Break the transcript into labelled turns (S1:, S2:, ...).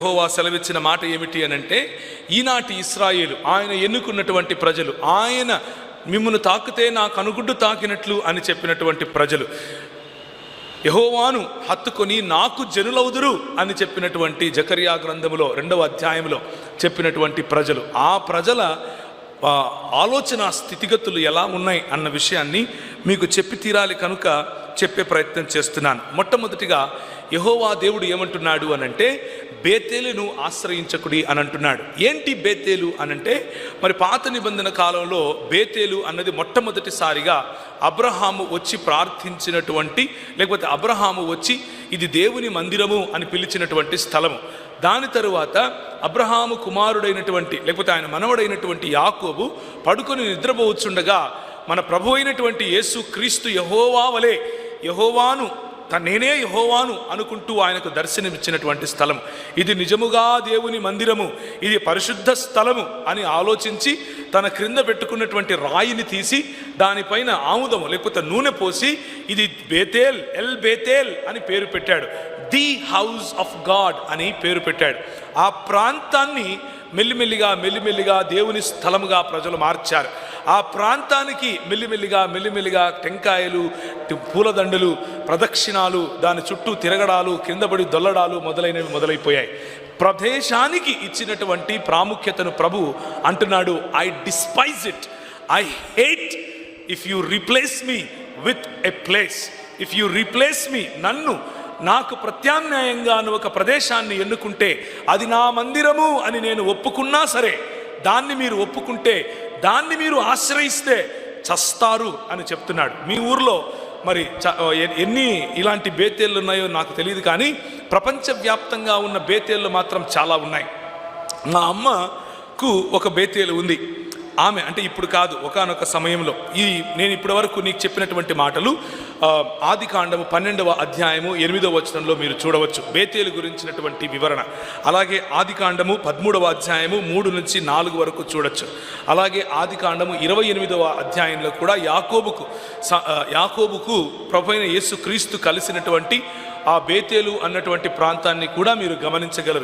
S1: యెహోవా సెలవిచ్చిన మాట ఏమిటి అనంటే, ఈనాటి ఇశ్రాయేలు ఆయన ఎన్నుకున్నటువంటి ప్రజలు, ఆయన మిమ్మును తాకితే నా కనుగుడ్డు తాకినట్లు అని చెప్పినటువంటి ప్రజలు, యెహోవాను హత్తుకొని నాకు జనులవుదురు అని చెప్పినటువంటి జకర్యా గ్రంథములో 2వ అధ్యాయంలో చెప్పినటువంటి ప్రజలు, ఆ ప్రజల ఆలోచన స్థితిగతులు ఎలా ఉన్నాయి అన్న విషయాన్ని మీకు చెప్పి తీరాలి కనుక చెప్పే ప్రయత్నం చేస్తున్నాను. మొట్టమొదటిగా యెహోవా దేవుడు ఏమంటున్నాడు అనంటే, బేతేలును ఆశ్రయించకుడి అని అంటున్నాడు. ఏంటి బేతేలు అనంటే, మరి పాత నిబంధన కాలంలో బేతేలు అన్నది మొట్టమొదటిసారిగా అబ్రహాము వచ్చి ప్రార్థించినటువంటి, లేకపోతే అబ్రహాము వచ్చి ఇది దేవుని మందిరము అని పిలిచినటువంటి స్థలము. దాని తరువాత అబ్రహాము కుమారుడైనటువంటి, లేకపోతే ఆయన మనవడైనటువంటి యాకోబు పడుకొని నిద్రపోవచ్చుండగా మన ప్రభు అయినటువంటి యేసు క్రీస్తు యెహోవా వలె, యెహోవాను నేనే యెహోవాను అనుకుంటూ ఆయనకు దర్శనమిచ్చినటువంటి స్థలం. ఇది నిజముగా దేవుని మందిరము, ఇది పరిశుద్ధ స్థలము అని ఆలోచించి తన క్రింద పెట్టుకున్నటువంటి రాయిని తీసి దానిపైన ఆముదము లేకపోతే నూనె పోసి ఇది బేతేల్, ఎల్ బేతేల్ అని పేరు పెట్టాడు. ది హౌస్ ఆఫ్ గాడ్ అని పేరు పెట్టాడు. ఆ ప్రాంతాన్ని మెల్లిమెల్లిగా దేవుని స్థలముగా ప్రజలు మార్చారు. ఆ ప్రాంతానికి మెల్లిమెల్లిగా టెంకాయలు, పూలదండలు, ప్రదక్షిణాలు, దాని చుట్టూ తిరగడాలు, కిందపడి దొల్లడాలు మొదలైనవి మొదలైపోయాయి. ప్రదేశానికి ఇచ్చినటువంటి ప్రాముఖ్యతను ప్రభు అంటున్నాడు, I despise it, I hate if you replace me with a place. If you replace me, నన్ను నాకు ప్రత్యామ్నాయంగా ఒక ప్రదేశాన్ని ఎన్నుకుంటే అది నా మందిరము అని నేను ఒప్పుకున్నా సరే, దాన్ని మీరు ఒప్పుకుంటే, దాన్ని మీరు ఆశ్రయిస్తే చస్తారు అని చెప్తున్నాడు. మీ ఊర్లో మరి ఎన్ని ఇలాంటి బేతేళ్ళు ఉన్నాయో నాకు తెలియదు, కానీ ప్రపంచవ్యాప్తంగా ఉన్న బేతేళ్ళు మాత్రం చాలా ఉన్నాయి. మా అమ్మకు ఒక బేతేలు ఉంది. ఆమె అంటే ఇప్పుడు కాదు, ఒకానొక సమయంలో, నేను ఇప్పటి వరకు నీకు చెప్పినటువంటి మాటలు ఆదికాండము 12వ అధ్యాయము 8వ వచనంలో మీరు చూడవచ్చు బేతేలు గురించినటువంటి వివరణ. అలాగే ఆదికాండము 13వ అధ్యాయము 3 నుంచి 4 వరకు చూడొచ్చు. అలాగే ఆదికాండము 28వ అధ్యాయంలో కూడా యాకోబుకు ప్రభువైన యేసు క్రీస్తు కలిసినటువంటి ఆ బేతేలు అన్నటువంటి ప్రాంతాన్ని కూడా మీరు గమనించగలరు.